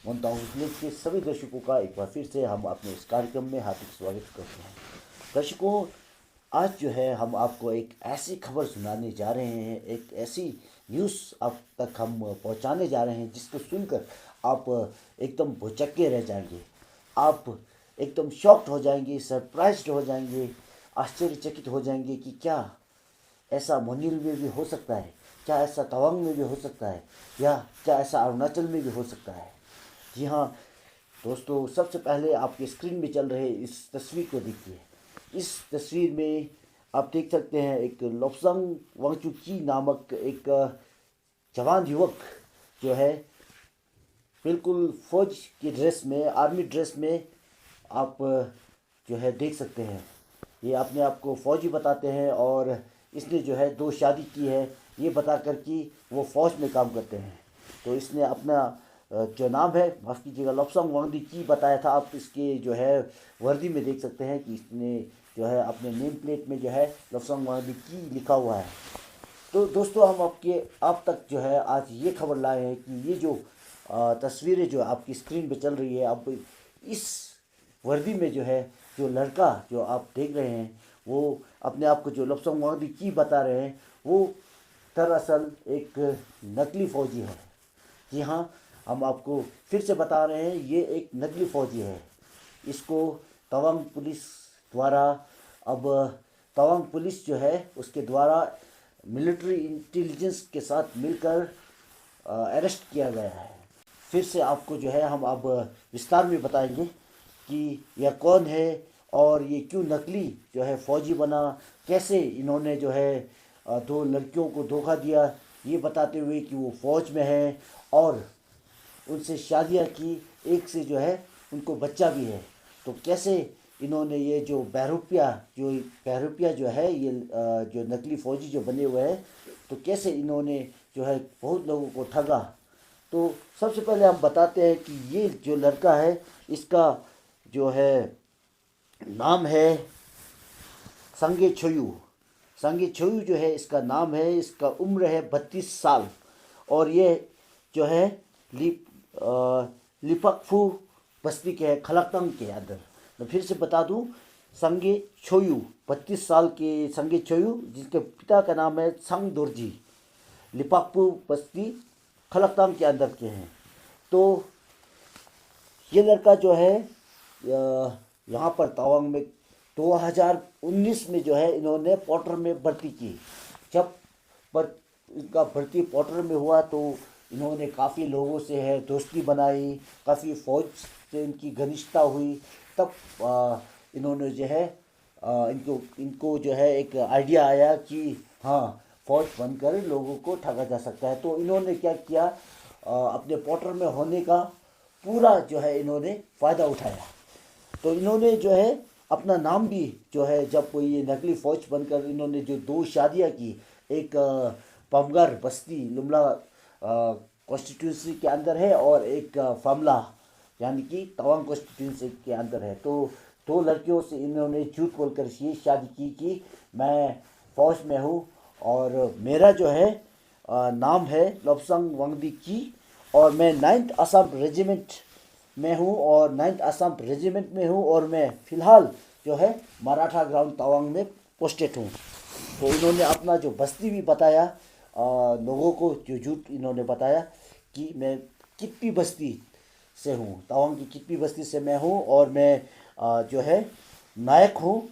1000 के सभी दर्शकों का एक बार फिर से हम अपने इस कार्यक्रम में हार्दिक स्वागत करते हैं। दर्शकों, आज जो है हम आपको एक ऐसी खबर सुनाने जा रहे हैं, एक ऐसी न्यूज़ आप तक हम पहुंचाने जा रहे हैं जिसको सुनकर आप एकदम भौचक्के रह जाएंगे। आप एकदम शॉक्ड हो जाएंगे, सरप्राइज्ड हो जाएंगे, आश्चर्यचकित हो जाएंगे कि क्या ऐसा मोनिल में भी हो सकता है, क्या ऐसा तवांग में भी हो सकता है, या क्या ऐसा अरुणाचल में भी हो सकता है। जी हाँ दोस्तों, सबसे पहले आपके स्क्रीन में चल रहे इस तस्वीर को देखिए। इस तस्वीर में आप देख सकते हैं एक लोब्सांग वांगचुकी नामक एक जवान युवक जो है बिल्कुल फौज की ड्रेस में, आर्मी ड्रेस में आप जो है देख सकते हैं। ये अपने आप को फौजी बताते हैं और इसने जो है 2 शादी की है ये बता कर कि वो फौज में काम करते हैं। तो इसने अपना जो नाम है, माफ़ कीजिएगा, लोब्सांग वांगचुकी बताया था। आप इसके जो है वर्दी में देख सकते हैं कि इसने जो है अपने नेम प्लेट में जो है लोब्सांग वांगचुकी लिखा हुआ है। तो दोस्तों, हम आप तक जो है आज ये खबर लाए हैं कि ये जो तस्वीरें जो आपकी स्क्रीन पे चल रही है, अब इस वर्दी में जो है जो लड़का जो आप देख रहे हैं वो अपने आप को जो लोब्सांग वांगचुकी बता रहे हैं वो दरअसल एक नकली फ़ौजी है। जी हाँ, हम आपको फिर से बता रहे हैं, ये एक नकली फ़ौजी है। इसको तवांग पुलिस द्वारा, अब तवांग पुलिस जो है उसके द्वारा मिलिट्री इंटेलिजेंस के साथ मिलकर अरेस्ट किया गया है। फिर से आपको जो है हम अब विस्तार में बताएंगे कि यह कौन है और ये क्यों नकली जो है फ़ौजी बना, कैसे इन्होंने जो है 2 लड़कियों को धोखा दिया ये बताते हुए कि वो फ़ौज में है और उनसे शादियां की, एक से जो है उनको बच्चा भी है। तो कैसे इन्होंने ये जो बहरूपिया जो है ये जो नकली फ़ौजी जो बने हुए हैं, तो कैसे इन्होंने जो है बहुत लोगों को ठगा। तो सबसे पहले हम बताते हैं कि ये जो लड़का है इसका जो है नाम है संगे छोयू। संगे छोयू जो है इसका नाम है, इसका उम्र है 32 साल और ये जो है लिपकफू बस्ती के है, खलकतंग के अंदर। मैं फिर से बता दूं, संगे छोयू 32 साल के संगे छोयू, जिसके पिता का नाम है संग दोरजी, लिपकफू बस्ती खलकतंग के अंदर के हैं। तो ये लड़का जो है यहाँ पर तवांग में 2019 में जो है इन्होंने पोटर में भर्ती की। जब इनका भर्ती पोटर में हुआ तो इन्होंने काफ़ी लोगों से है दोस्ती बनाई, काफ़ी फ़ौज से इनकी घनिष्ठता हुई। तब इन्होंने जो है इनको जो है एक आइडिया आया कि हाँ, फ़ौज बनकर लोगों को ठगा जा सकता है। तो इन्होंने क्या किया, अपने पोटर में होने का पूरा जो है इन्होंने फ़ायदा उठाया। तो इन्होंने जो है अपना नाम भी जो है, जब ये नकली फ़ौज बनकर इन्होंने जो 2 शादियां की, एक पमगर बस्ती लुमला कॉन्स्टिट्यूंसी के अंदर है और एक फमला यानी कि तवांग कॉन्स्टिट्यूंसी के अंदर है। तो 2 लड़कियों से इन्होंने झूठ बोलकर ये शादी की कि मैं फ़ौज में हूँ और मेरा जो है नाम है लोब्सांग वांगचुकी और मैं 9th असम रेजिमेंट में हूँ और 9th असम रेजिमेंट में हूँ और मैं फ़िलहाल जो है मराठा ग्राउंड तवांग में पोस्टेड हूँ। तो इन्होंने अपना जो बस्ती भी बताया लोगों को, जो झूठ इन्होंने बताया कि मैं किप्पी बस्ती से हूँ, तवांग की किप्पी बस्ती से मैं हूँ और मैं जो है नायक हूँ,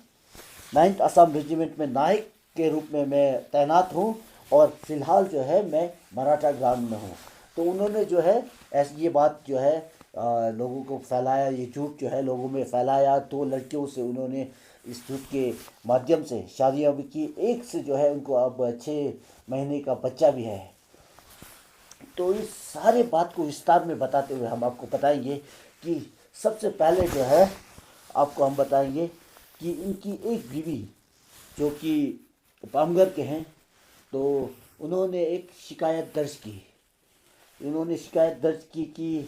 9th असम रेजिमेंट में नायक के रूप में मैं तैनात हूँ और फ़िलहाल जो है मैं मराठा ग्राउंड में हूँ। तो उन्होंने जो है ऐसी ये बात जो है लोगों को फैलाया, ये झूठ जो है लोगों में फैलाया। 2 लड़कियों से उन्होंने इस झूठ के माध्यम से शादियाँ भी की, एक से जो है उनको अब 6 महीने का बच्चा भी है। तो इस सारे बात को विस्तार में बताते हुए हम आपको बताएंगे कि सबसे पहले जो है आपको हम बताएंगे कि इनकी एक बीवी जो कि पामगर के हैं, तो उन्होंने एक शिकायत दर्ज की। इन्होंने शिकायत दर्ज की कि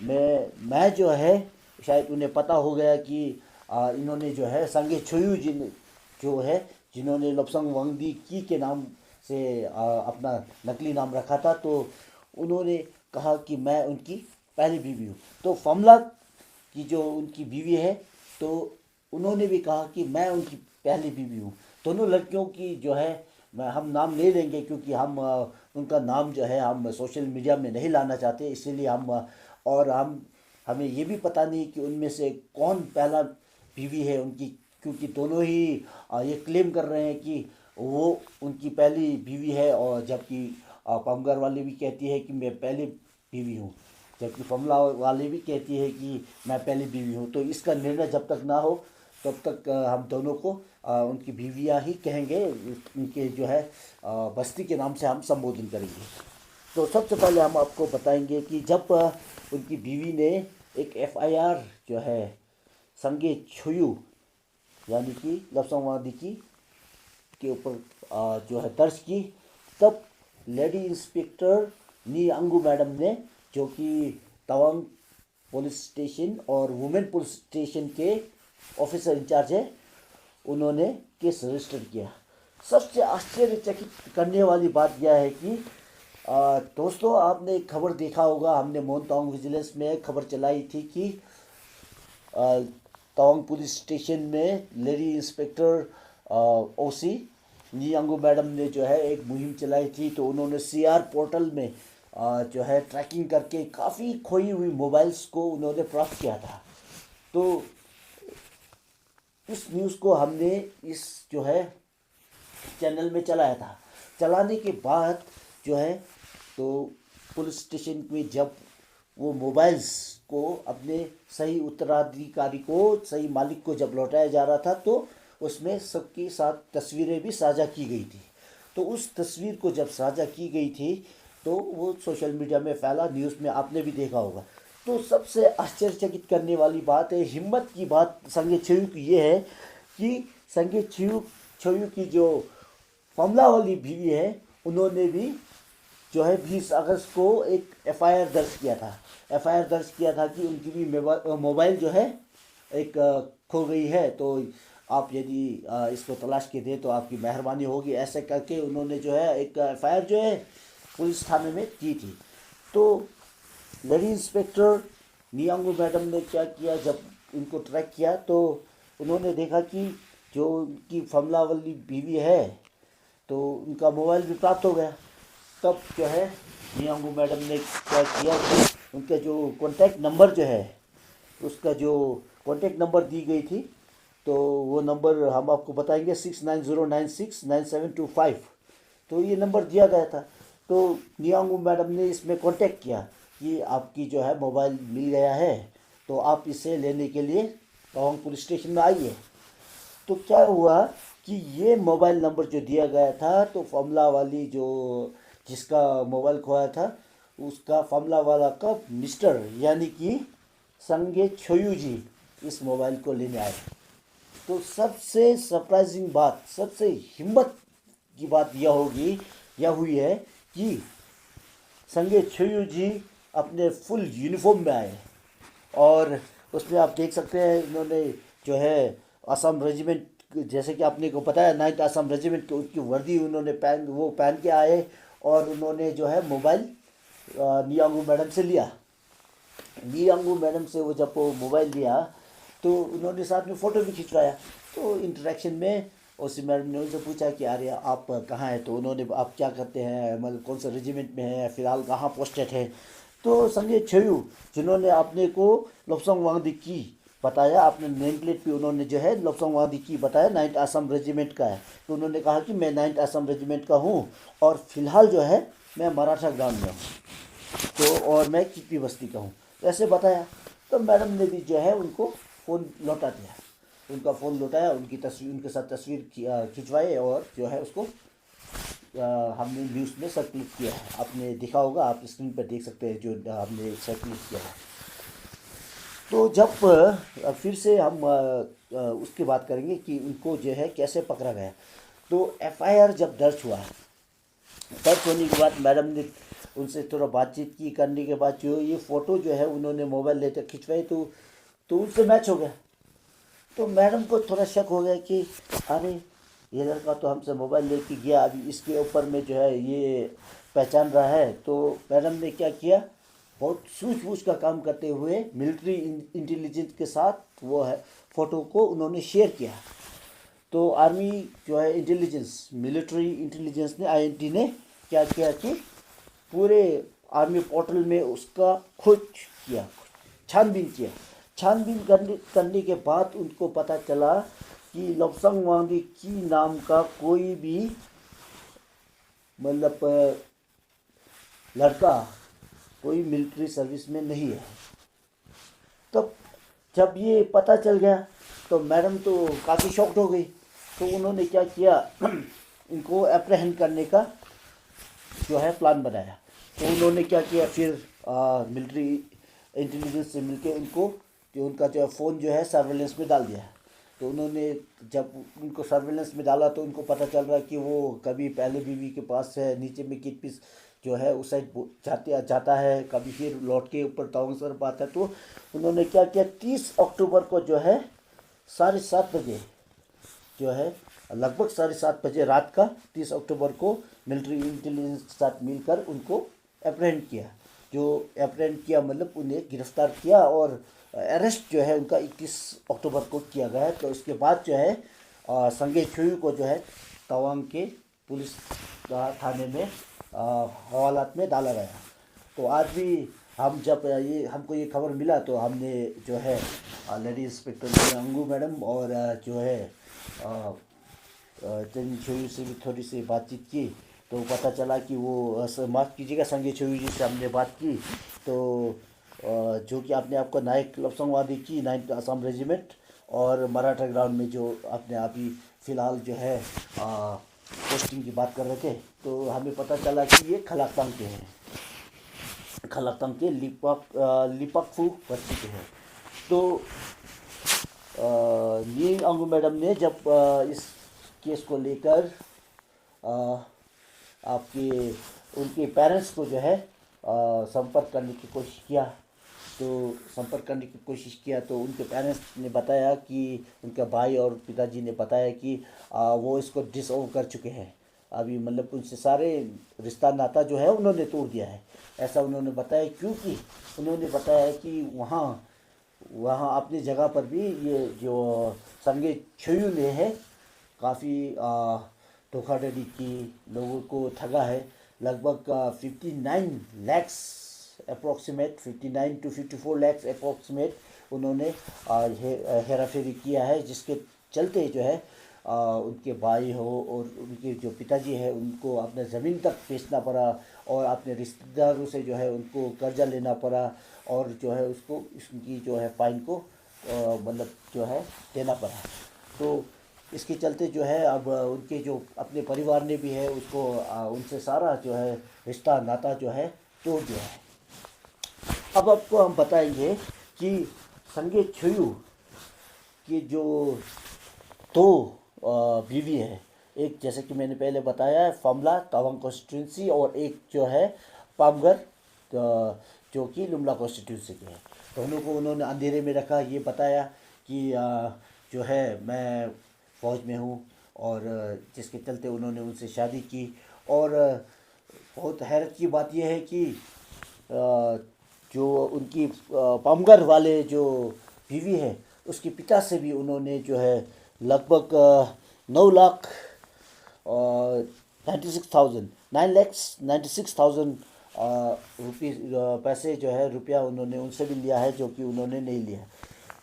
मैं जो है, शायद उन्हें पता हो गया कि इन्होंने जो है संगे छोयू जो है जिन्होंने लोब्सांग वांगचुकी के नाम से अपना नकली नाम रखा था, तो उन्होंने कहा कि मैं उनकी पहली बीवी हूँ। तो फमला की जो उनकी बीवी है, तो उन्होंने भी कहा कि मैं उनकी पहली बीवी हूँ। दोनों लड़कियों की जो है हम नाम ले लेंगे, क्योंकि हम उनका नाम जो है हम सोशल मीडिया में नहीं लाना चाहते, इसीलिए हम और हमें ये भी पता नहीं कि उनमें से कौन पहला बीवी है उनकी, क्योंकि दोनों ही ये क्लेम कर रहे हैं कि वो उनकी पहली बीवी है, और जबकि पमगर वाली भी कहती है कि मैं पहली बीवी हूँ, जबकि फमला वाली भी कहती है कि मैं पहली बीवी हूँ। तो इसका निर्णय जब तक ना हो तब तक हम दोनों को उनकी बीवियाँ ही कहेंगे, उनके जो है बस्ती के नाम से हम संबोधन करेंगे। तो सबसे पहले हम आपको बताएंगे कि जब उनकी बीवी ने एक एफआईआर जो है संगे छुयू यानी कि लपसंग की के ऊपर जो है दर्ज की, तब लेडी इंस्पेक्टर नी अंगू मैडम ने, जो कि तवांग पुलिस स्टेशन और वुमेन पुलिस स्टेशन के ऑफिसर इंचार्ज है, उन्होंने केस रजिस्टर किया। सबसे आश्चर्यचकित करने वाली बात यह है कि दोस्तों, आपने एक खबर देखा होगा, हमने मोनतांग विजिलेंस में खबर चलाई थी कि तवांग पुलिस स्टेशन में लेडी इंस्पेक्टर ओसी नियांगो मैडम ने जो है एक मुहिम चलाई थी। तो उन्होंने सीआर पोर्टल में जो है ट्रैकिंग करके काफ़ी खोई हुई मोबाइल्स को उन्होंने प्राप्त किया था। तो इस न्यूज़ को हमने इस जो है चैनल में चलाया था। चलाने के बाद जो है तो पुलिस स्टेशन में जब वो मोबाइल्स को अपने सही उत्तराधिकारी को, सही मालिक को जब लौटाया जा रहा था, तो उसमें सबके साथ तस्वीरें भी साझा की गई थी। तो उस तस्वीर को जब साझा की गई थी तो वो सोशल मीडिया में फैला, न्यूज़ में आपने भी देखा होगा। तो सबसे आश्चर्यचकित करने वाली बात है, हिम्मत की बात संगे छुयू की ये है कि संगे छुयू की जो फमला वाली बीवी है, उन्होंने भी जो है 20 अगस्त को एक एफआईआर दर्ज किया था। एफआईआर दर्ज किया था कि उनकी भी मोबाइल जो है एक खो गई है, तो आप यदि इसको तलाश के दें तो आपकी मेहरबानी होगी। ऐसे करके उन्होंने जो है एक एफआईआर जो है पुलिस थाने में की थी। तो लेडी इंस्पेक्टर नियांगो मैडम ने क्या किया, जब इनको ट्रैक किया तो उन्होंने देखा कि जो उनकी फमला वाली बीवी है तो उनका मोबाइल भी प्राप्त हो गया। तब जो है नियांगो मैडम ने क्या किया कि उनका जो कॉन्टैक्ट नंबर जो है, उसका जो कॉन्टैक्ट नंबर दी गई थी, तो वो नंबर हम आपको बताएंगे 6909699725। तो ये नंबर दिया गया था। तो नियांगो मैडम ने इसमें कांटेक्ट किया कि आपकी जो है मोबाइल मिल गया है, तो आप इसे लेने के लिए तवांग पुलिस स्टेशन में आइए। तो क्या हुआ कि ये मोबाइल नंबर जो दिया गया था, तो फमला वाली जो जिसका मोबाइल खोया था, उसका फमला वाला का मिस्टर यानी कि संगे छोयू जी इस मोबाइल को लेने आए। तो सबसे सरप्राइजिंग बात, सबसे हिम्मत की बात यह हुई है कि संगे छोयू जी अपने फुल यूनिफॉर्म में आए, और उसमें आप देख सकते हैं इन्होंने जो है असम रेजिमेंट, जैसे कि आपने को पता है 9th असम रेजिमेंट की उनकी वर्दी उन्होंने पहन के आए, और उन्होंने जो है मोबाइल नियांगो मैडम से लिया। नियांगो मैडम से वो जब वो मोबाइल लिया तो उन्होंने साथ में फ़ोटो भी खिंचवाया। तो इंटरेक्शन में ओसी मैडम ने उनसे पूछा कि अरे आप कहाँ हैं, तो उन्होंने आप क्या करते हैं, मतलब कौन सा रेजिमेंट में हैं, फ़िलहाल कहाँ पोस्टेड है। तो संगे छोयू जिन्होंने अपने को लोपसंग वांगदी बताया, अपने नेम प्लेट पे उन्होंने जो है लोपसंग वांगदी बताया 9th असम रेजिमेंट का है। तो उन्होंने कहा कि मैं 9th असम रेजिमेंट का हूँ, और फिलहाल जो है मैं मराठा ग्राम में हूँ, तो और मैं किपी बस्ती का हूँ, ऐसे बताया। तो मैडम ने भी जो है उनको फ़ोन लौटा दिया, उनका फ़ोन लौटाया, उनकी तस्वीर, उनके साथ तस्वीर खिंचवाए, और जो है उसको हमने न्यूज़ में सर्कुलेट किया है। आपने देखा होगा, आप स्क्रीन पर देख सकते हैं जो हमने सर्कुलेट किया है। तो जब फिर से हम उसकी बात करेंगे कि उनको जो है कैसे पकड़ा गया। तो एफआईआर जब दर्ज हुआ, दर्ज होने के बाद मैडम ने उनसे थोड़ा बातचीत की, करने के बाद जो ये फ़ोटो जो है उन्होंने मोबाइल लेकर खिंचवाई, तो उनसे मैच हो गया। तो मैडम को थोड़ा शक हो गया कि अरे ये लड़का तो हमसे मोबाइल लेके गया, अभी इसके ऊपर में जो है ये पहचान रहा है। तो मैडम ने क्या किया, बहुत सूझबूझ का काम करते हुए मिलिट्री इंटेलिजेंस के साथ वो है फ़ोटो को उन्होंने शेयर किया। तो आर्मी जो है इंटेलिजेंस, मिलिट्री इंटेलिजेंस ने, आईएनटी ने क्या किया कि पूरे आर्मी पोर्टल में उसका खोज किया, छानबीन किया। छानबीन करने के बाद उनको पता चला कि लोब्सांग वांगदी नाम का कोई भी मतलब लड़का कोई मिलिट्री सर्विस में नहीं है। तब जब ये पता चल गया तो मैडम तो काफ़ी शॉक्ड हो गई। तो उन्होंने क्या किया, इनको अप्रहेंड करने का जो है प्लान बनाया। तो उन्होंने क्या किया, फिर मिलिट्री इंटेलिजेंस से मिलके इनको जो उनका जो फ़ोन जो है सर्वेलेंस में डाल दिया। तो उन्होंने जब उनको सर्वेलेंस में डाला तो उनको पता चल रहा कि वो कभी पहले बीवी के पास है नीचे में किट पीस जो है उस साइड जाता है, कभी फिर लौट के ऊपर तवांग सर आता है। तो उन्होंने क्या किया, 30 अक्टूबर को जो है 7:30 बजे जो है लगभग 7:30 बजे रात का 30 अक्टूबर को मिलिट्री इंटेलिजेंस के साथ मिलकर उनको अप्रहेंड किया। जो अप्रहेंड किया मतलब उन्हें गिरफ्तार किया और अरेस्ट जो है उनका 21 अक्टूबर को किया गया। तो उसके बाद जो है संगे छुयु को जो है तवांग के पुलिस थाने में हवालात में डाला गया। तो आज भी हम जब हमको ये खबर मिला तो हमने जो है लेडी इंस्पेक्टर अंगू मैडम और जो है चंद छुयु से भी थोड़ी सी बातचीत की। तो पता चला कि वो माफ़ कीजिएगा संगे छुयु जी से हमने बात की। तो जो कि आपने आपको नायक लोब्सांग वादी की 9th असम रेजिमेंट और मराठा ग्राउंड में जो आपने अभी फ़िलहाल जो है पोस्टिंग की बात कर रहे थे। तो हमें पता चला कि ये खलाक्तांग के हैं, खलाक्तांग के लिपाकफू बस्ती के हैं। तो नी अंगू मैडम ने जब इस केस को लेकर आपके उनके पेरेंट्स को जो है संपर्क करने की कोशिश किया, तो उनके पेरेंट्स ने बताया कि उनके भाई और पिताजी ने बताया कि वो इसको डिसओन कर चुके हैं। अभी मतलब उनसे सारे रिश्ता नाता जो है उन्होंने तोड़ दिया है, ऐसा उन्होंने बताया। क्योंकि उन्होंने बताया कि वहाँ अपनी जगह पर भी ये जो संगे छुयु ने है काफ़ी धोखाधड़ी की, लोगों को ठगा है। लगभग 59 lakhs approximate 59 to 54 lakhs approximate उन्होंने हेरा फेरी किया है, जिसके चलते जो है उनके भाई हो और उनके जो पिताजी है उनको अपने ज़मीन तक बेचना पड़ा और अपने रिश्तेदारों से जो है उनको कर्जा लेना पड़ा और जो है उसको इसकी जो है फ़ाइन को मतलब जो है देना पड़ा। तो इसके चलते जो है अब उनके जो अपने परिवार ने भी है उसको उनसे सारा जो है रिश्ता नाता जो है तोड़ दिया है। अब आपको हम बताएंगे कि संगे छुयु की जो दो बीवी है, एक जैसे कि मैंने पहले बताया है फमला तवांग कॉन्स्टिट्यूंसी और एक जो है पामगर जो कि लुमला कॉन्स्टिट्यूंसी के हैं। दोनों को उन्होंने अंधेरे में रखा, ये बताया कि जो है मैं फ़ौज में हूँ और जिसके चलते उन्होंने उनसे शादी की। और बहुत हैरत की बात यह है कि जो उनकी पामगर वाले जो बीवी है उसके पिता से भी उन्होंने जो है लगभग 9,96,000 रुपीज़ पैसे जो है रुपया उन्होंने उनसे भी लिया है, जो कि उन्होंने नहीं लिया।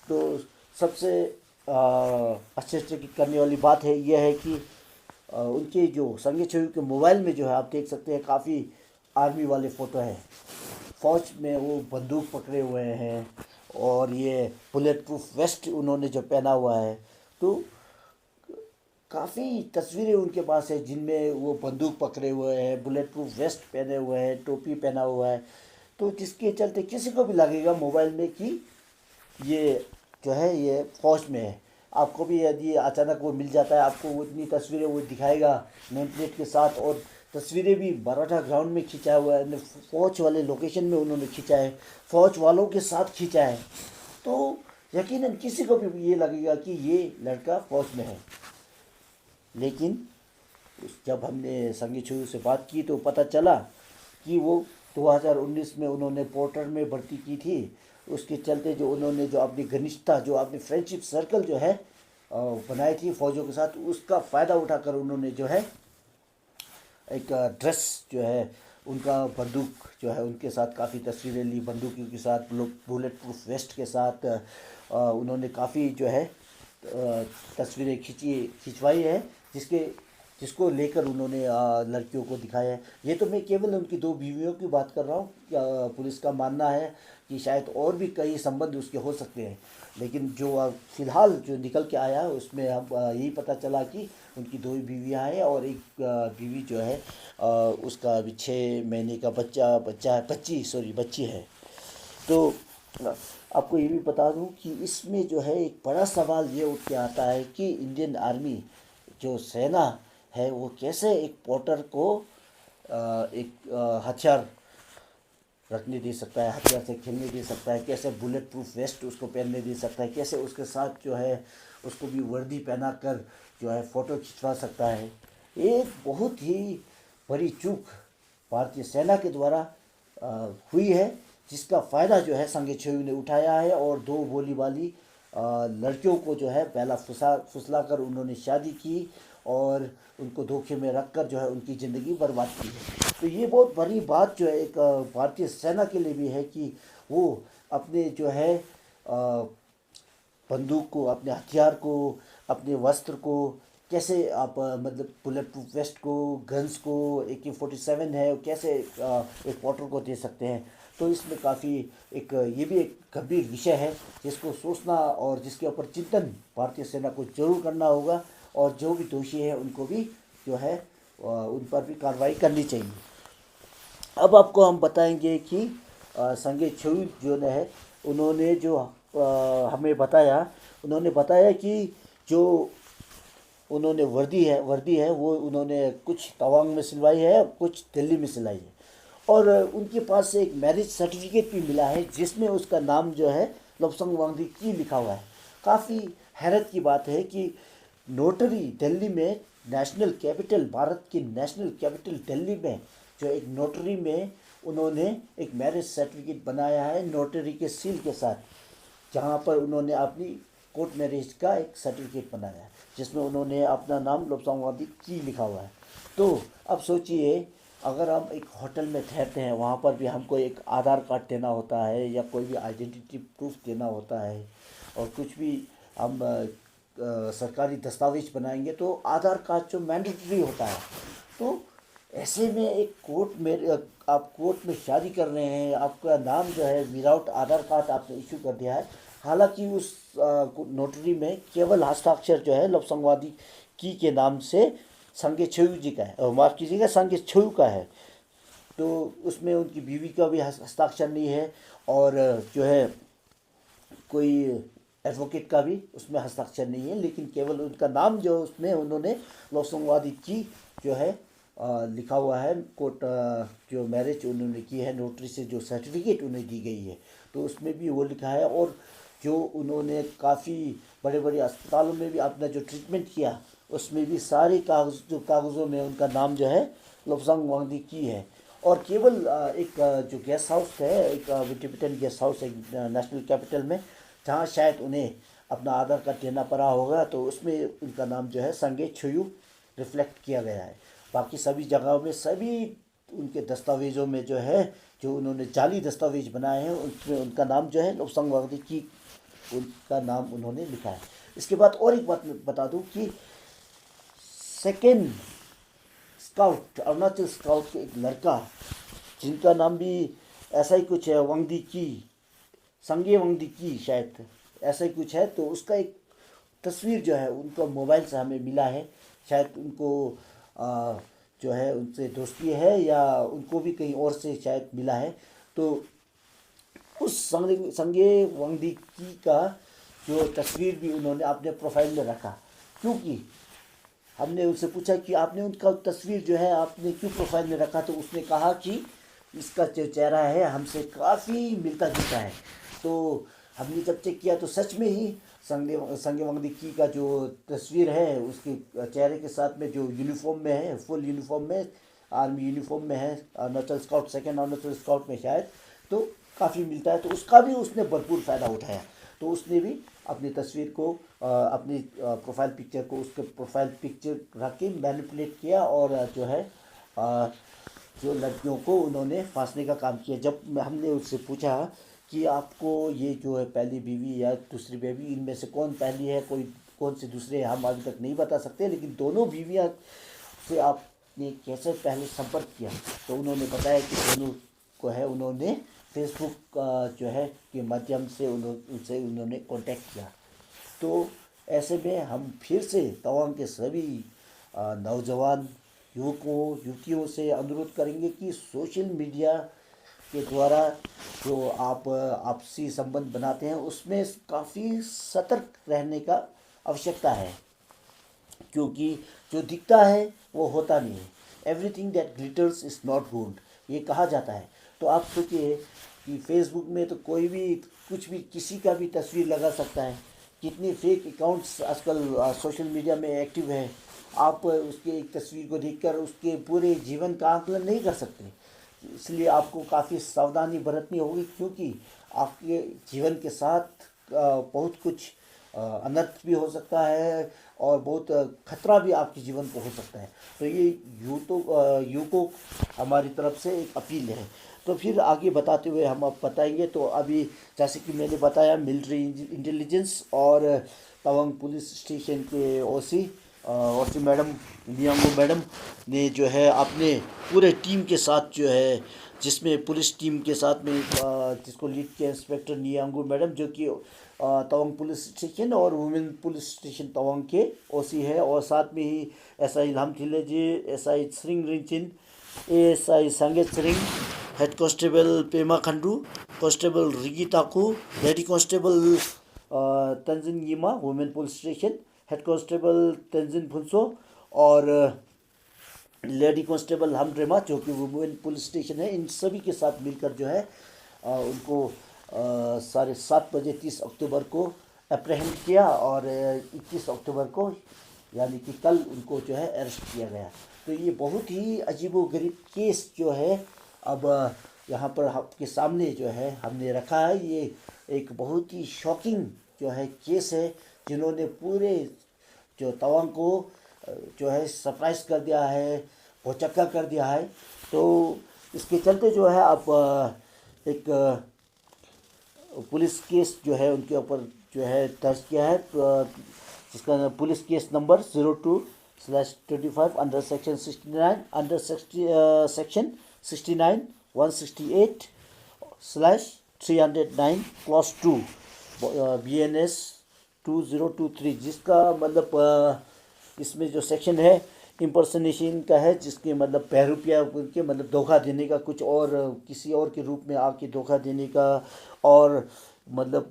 तो सबसे आश्चर्यचकित करने वाली बात है यह है कि उनके जो संगे छुयु के मोबाइल में जो है आप देख सकते हैं काफ़ी आर्मी वाले फ़ोटो हैं। फ़ौज में वो बंदूक पकड़े हुए हैं और ये बुलेट प्रूफ वेस्ट उन्होंने जो पहना हुआ है। तो काफ़ी तस्वीरें उनके पास है जिनमें वो बंदूक पकड़े हुए हैं, बुलेट प्रूफ वेस्ट पहने हुए हैं, टोपी पहना हुआ है। तो जिसके चलते किसी को भी लगेगा मोबाइल में कि ये जो है ये फ़ौज में है। आपको भी यदि अचानक वो मिल जाता है, आपको वो इतनी तस्वीरें वो दिखाएगा नेम प्लेट के साथ, और तस्वीरें भी मराठा ग्राउंड में खींचा हुआ है, फ़ौज वाले लोकेशन में उन्होंने खींचा है, फ़ौज वालों के साथ खींचा है। तो यकीनन किसी को भी ये लगेगा कि ये लड़का फ़ौज में है। लेकिन जब हमने संगे छुयु से बात की तो पता चला कि वो 2019 में उन्होंने पोर्टर में भर्ती की थी। उसके चलते जो उन्होंने जो अपनी घनिष्ठता, जो अपनी फ्रेंडशिप सर्कल जो है बनाई थी फौजियों के साथ, उसका फ़ायदा उठाकर उन्होंने जो है एक ड्रेस जो है, उनका बंदूक जो है उनके साथ काफ़ी तस्वीरें ली, बंदूकों के साथ, बुलेट प्रूफ वेस्ट के साथ उन्होंने काफ़ी जो है तस्वीरें खिंचवाई है, जिसको लेकर उन्होंने लड़कियों को दिखाया है। ये तो मैं केवल उनकी दो बीवियों की बात कर रहा हूँ। पुलिस का मानना है कि शायद और भी कई संबंध उसके हो सकते हैं, लेकिन जो फ़िलहाल जो निकल के आया है उसमें अब यही पता चला कि उनकी दो ही बीवियाँ हैं और एक बीवी जो है उसका अभी 6 महीने का बच्ची है। तो आपको ये भी बता दूं कि इसमें जो है एक बड़ा सवाल ये उठ के आता है कि इंडियन आर्मी जो सेना है वो कैसे एक पोर्टर को एक हथियार रखने दे सकता है, हथियार से खेलने दे सकता है, कैसे बुलेट प्रूफ वेस्ट उसको पहनने दे सकता है, कैसे उसके साथ जो है उसको भी वर्दी पहना कर जो है फ़ोटो खिंचवा सकता है। एक बहुत ही बड़ी चूक भारतीय सेना के द्वारा हुई है, जिसका फ़ायदा जो है संगे छेयू ने उठाया है और दो बोली वाली लड़कियों को जो है पहला फुसला कर उन्होंने शादी की और उनको धोखे में रखकर जो है उनकी ज़िंदगी बर्बाद की है। तो ये बहुत बड़ी बात जो है एक भारतीय सेना के लिए भी है कि वो अपने जो है बंदूक को, अपने हथियार को, अपने वस्त्र को कैसे आप मतलब बुलेट प्रूफ वेस्ट को, गन्स को, AK-47 है, कैसे एक पोर्टर को दे सकते हैं। तो इसमें काफ़ी एक ये भी एक गंभीर विषय है जिसको सोचना और जिसके ऊपर चिंतन भारतीय सेना को जरूर करना होगा, और जो भी दोषी है उनको भी जो है उन पर भी कार्रवाई करनी चाहिए। अब आपको हम बताएंगे कि संगे छेयू जो है उन्होंने जो हमें उन्होंने बताया कि जो उन्होंने वर्दी है वो उन्होंने कुछ तवांग में सिलवाई है, कुछ दिल्ली में सिलाई है, और उनके पास से एक मैरिज सर्टिफिकेट भी मिला है जिसमें उसका नाम जो है लोब्संग वांगदी लिखा हुआ है। काफ़ी हैरत की बात है कि नोटरी दिल्ली में, नेशनल कैपिटल, भारत की नेशनल कैपिटल दिल्ली में जो एक नोटरी में उन्होंने एक मैरिज सर्टिफिकेट बनाया है नोटरी के सील के साथ, जहाँ पर उन्होंने अपनी कोर्ट मैरिज का एक सर्टिफिकेट बनाया है जिसमें उन्होंने अपना नाम लोब्संग वांगदी लिखा हुआ है। तो अब सोचिए, अगर हम एक होटल में ठहरते हैं, वहाँ पर भी हमको एक आधार कार्ड देना होता है या कोई भी आइडेंटिटी प्रूफ देना होता है, और कुछ भी हम सरकारी दस्तावेज बनाएंगे तो आधार कार्ड जो मैंडेटरी होता है। तो ऐसे में एक कोर्ट में आप कोर्ट में शादी कर रहे हैं, आपका नाम जो है विदाउट आधार कार्ड आपने इशू कर दिया है, हालांकि उस नोटरी में केवल हस्ताक्षर जो है लोब्संग वांगदी के नाम से संगे छेयू जी का है, माफ़ कीजिएगा संगे छेयू का है। तो उसमें उनकी बीवी का भी हस्ताक्षर नहीं है, और जो है कोई एडवोकेट का भी उसमें हस्ताक्षर नहीं है, लेकिन केवल उनका नाम जो उसमें उन्होंने लोब्संग वांगदी जो है लिखा हुआ है। कोर्ट जो मैरिज उन्होंने की है नोटरी से, जो सर्टिफिकेट उन्हें दी गई है, तो उसमें भी वो लिखा है। और जो उन्होंने काफ़ी बड़े बड़े अस्पतालों में भी अपना जो ट्रीटमेंट किया, उसमें भी सारे कागज़ों में उनका नाम जो है लोब्संग वांगदी है। और केवल एक जो गेस्ट हाउस है, एक विटिपिटन गेस्ट हाउस है नेशनल कैपिटल में, जहाँ शायद उन्हें अपना आधार कार्ड देना पड़ा होगा, तो उसमें उनका नाम जो है संगे छेयू रिफ्लेक्ट किया गया है। बाकी सभी जगहों में, सभी उनके दस्तावेज़ों में जो है, जो उन्होंने जाली दस्तावेज बनाए हैं, उसमें उनका नाम जो है लोब्संग वांगदी उनका नाम उन्होंने लिखा है। इसके बाद और एक बात मैं बता दूं कि सेकेंड स्काउट, अरुणाचल स्काउट के एक लड़का जिनका नाम भी ऐसा ही कुछ है, संगे वांगदी शायद ऐसा ही कुछ है, तो उसका एक तस्वीर जो है उनको मोबाइल से हमें मिला है। शायद उनको जो है उनसे दोस्ती है या उनको भी कहीं और से शायद मिला है। तो उस संगे वांगदी का जो तस्वीर भी उन्होंने अपने प्रोफाइल में रखा, क्योंकि हमने उनसे पूछा कि आपने उनका तस्वीर जो है आपने क्यों प्रोफाइल में रखा, तो उसने कहा कि इसका जो चेहरा है हमसे काफ़ी मिलता जुलता है। तो हमने जब चेक किया तो सच में ही संगे वांगदी का जो तस्वीर है उसके चेहरे के साथ में जो यूनिफॉर्म में है, फुल यूनिफॉर्म में आर्मी यूनिफॉर्म में है, Arunachal scout, second Arunachal scout में शायद, तो काफ़ी मिलता है, तो उसका भी उसने भरपूर फ़ायदा उठाया। तो उसने भी अपनी तस्वीर को अपनी प्रोफाइल पिक्चर को उसके प्रोफाइल पिक्चर रख के मैनिपुलेट किया और जो है जो लड़कियों को उन्होंने फांसने का काम किया। जब हमने उससे पूछा कि आपको ये जो है पहली बीवी या दूसरी बीवी, इनमें से कौन पहली है, कोई कौन से दूसरे, हम अभी तक नहीं बता सकते, लेकिन दोनों बीवियां से आपने कैसे पहले संपर्क किया, तो उन्होंने बताया कि दोनों को है उन्होंने फेसबुक जो है के माध्यम से उनसे उन्होंने कांटेक्ट किया। तो ऐसे में हम फिर से तवांग के सभी नौजवान युवकों युवतियों से अनुरोध करेंगे कि सोशल मीडिया के द्वारा जो आप आपसी संबंध बनाते हैं उसमें काफ़ी सतर्क रहने का आवश्यकता है, क्योंकि जो दिखता है वो होता नहीं है। Everything that glitters is not gold, ये कहा जाता है। तो आप सोचिए कि फेसबुक में तो कोई भी कुछ भी किसी का भी तस्वीर लगा सकता है। कितने फेक अकाउंट्स आजकल सोशल मीडिया में एक्टिव है। आप उसके एक तस्वीर को देखकर उसके पूरे जीवन का आकलन नहीं कर सकते, इसलिए आपको काफ़ी सावधानी बरतनी होगी, क्योंकि आपके जीवन के साथ बहुत कुछ अनर्थ भी हो सकता है और बहुत खतरा भी आपके जीवन को हो सकता है। तो ये युवकों हमारी तरफ से एक अपील है। तो फिर आगे बताते हुए हम अब बताएंगे। तो अभी जैसे कि मैंने बताया, मिलिट्री इंटेलिजेंस और तवांग पुलिस स्टेशन के ओसी मैडम लियांगो मैडम ने जो है अपने पूरे टीम के साथ जो है, जिसमें पुलिस टीम के साथ में जिसको लीड किया इंस्पेक्टर नियांगो मैडम, जो कि तवांग पुलिस स्टेशन और वुमेन पुलिस स्टेशन तवांग के ओसी है, और साथ में ही एसआई लामथिलेजी, SI Shring Rinchin, ASI Sanget Shring, head constable Pema Khandu, constable Rigi Taku, lady constable Tanzin Yima women police station, head constable Tanzin Phunso और लेडी कांस्टेबल हमड्रेमा जो कि वुमेन पुलिस स्टेशन है। इन सभी के साथ मिलकर जो है उनको 7:30 30 अक्टूबर को अप्रहेंड किया और 21 अक्टूबर को यानी कि कल उनको जो है अरेस्ट किया गया। तो ये बहुत ही अजीबोगरीब केस जो है अब यहाँ पर आपके सामने जो है हमने रखा है। ये एक बहुत ही शॉकिंग जो है केस है, जिन्होंने पूरे जो तवांग को जो है सरप्राइज कर दिया है, भौचक्का कर दिया है। तो इसके चलते जो है अब एक पुलिस केस जो है उनके ऊपर जो है दर्ज किया है, जिसका police case number 02/25 under section 69 under section 69 168/309 clause 2 BNS 2023, जिसका मतलब इसमें जो सेक्शन है इम्पर्सनेशन का है, जिसके मतलब पैरुपिया के मतलब धोखा देने का, कुछ और किसी और के रूप में आके धोखा देने का, और मतलब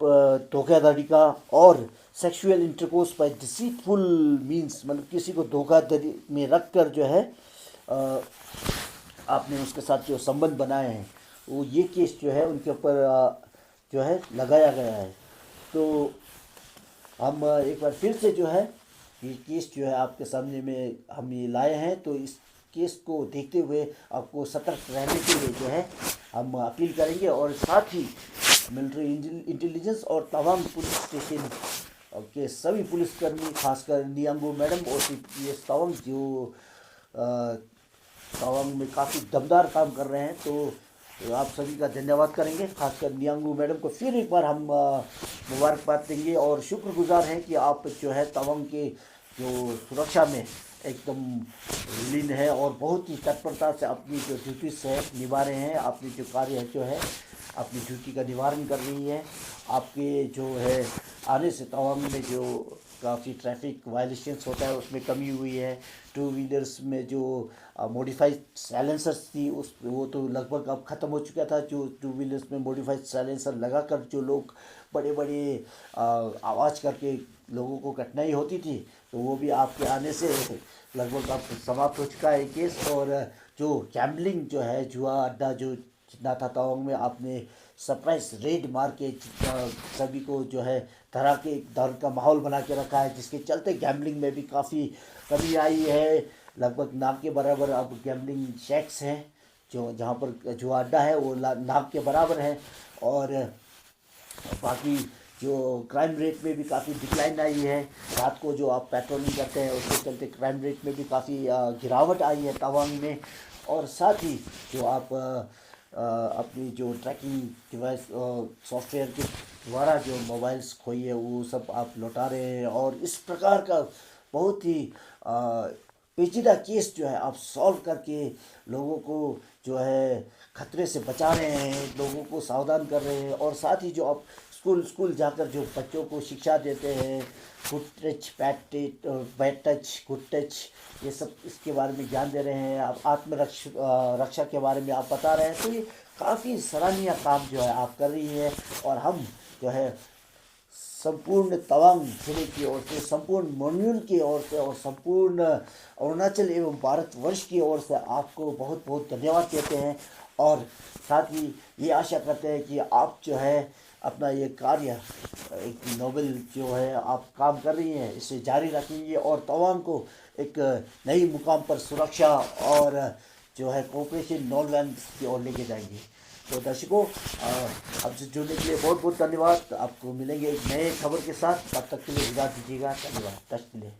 धोखाधड़ी का, और sexual intercourse by deceitful means, मतलब किसी को धोखाधड़ी में रख कर जो है आपने उसके साथ जो संबंध बनाए हैं, वो ये केस जो है उनके ऊपर जो है लगाया गया है। तो हम एक बार फिर से जो है ये केस जो है आपके सामने में हम ये लाए हैं। तो इस केस को देखते हुए आपको सतर्क रहने के लिए जो है हम अपील करेंगे, और साथ ही मिलिट्री इंटेलिजेंस और तवांग पुलिस स्टेशन के सभी पुलिसकर्मी, खासकर नियांगो मैडम और CPS तवांग, जो तवांग में काफ़ी दमदार काम कर रहे हैं, तो आप सभी का धन्यवाद करेंगे। खासकर नियांगो मैडम को फिर एक बार हम मुबारकबाद देंगे और शुक्रगुजार हैं कि आप जो है तवांग के जो सुरक्षा में एकदम लीन है और बहुत ही तत्परता से अपनी जो ड्यूटीज है निभा रहे हैं। आपने जो कार्य है जो है अपनी ड्यूटी का निवारण कर रही है। आपके जो है आने से तवांग में जो काफ़ी ट्रैफिक वायलेशंस होता है उसमें कमी हुई है। 2 व्हीलर्स में जो मॉडिफाइड साइलेंसर्स थी वो तो लगभग अब ख़त्म हो चुका था। जो 2 व्हीलर्स में मॉडिफाइड साइलेंसर लगाकर जो लोग बड़े बड़े आवाज़ करके लोगों को कठिनाई होती थी, तो वो भी आपके आने से लगभग अब समाप्त हो चुका है केस। और जो गैम्बलिंग जो है, जुआ अड्डा जो जितना था तवांग में, आपने सरप्राइज रेड मार के सभी को जो है तरह के डर का माहौल बना के रखा है, जिसके चलते गैम्बलिंग में भी काफ़ी कमी आई है। लगभग नाक के बराबर अब गैम्बलिंग शैक्स हैं, जो जहाँ पर जो अड्डा है वो नाक के बराबर है। और बाकी जो क्राइम रेट में भी काफ़ी डिक्लाइन आई है। रात को जो आप पेट्रोलिंग करते हैं उसके चलते क्राइम रेट में भी काफ़ी गिरावट आई है तवांग में। और साथ ही जो आप अपनी जो ट्रैकिंग डिवाइस सॉफ्टवेयर के द्वारा जो मोबाइल्स खोई है वो सब आप लौटा रहे हैं। और इस प्रकार का बहुत ही पेचीदा केस जो है आप सॉल्व करके लोगों को जो है खतरे से बचा रहे हैं, लोगों को सावधान कर रहे हैं। और साथ ही जो आप स्कूल स्कूल जाकर जो बच्चों को शिक्षा देते हैं, good touch, bad touch, good touch, ये सब इसके बारे में ज्ञान दे रहे हैं, आप रक्षा के बारे में आप बता रहे हैं। तो ये काफ़ी सराहनीय काम जो है आप कर रही है। और हम जो है संपूर्ण तवांग जिले की ओर से, संपूर्ण मॉन्यूल की ओर से और संपूर्ण अरुणाचल एवं भारतवर्ष की ओर से आपको बहुत बहुत धन्यवाद देते हैं। और साथ ही ये आशा करते हैं कि आप जो है अपना ये कार्य, एक नोबेल जो है आप काम कर रही हैं, इसे जारी रखेंगे और तवांग को एक नई मुकाम पर सुरक्षा और जो है कोऑपरेशन नॉन वायलेंस की ओर लेके जाएंगे। तो दर्शकों, आपसे जुड़ने के लिए बहुत बहुत धन्यवाद। आपको मिलेंगे एक नए खबर के साथ, तब तक के लिए विदा दीजिएगा। धन्यवाद। तक के लिए।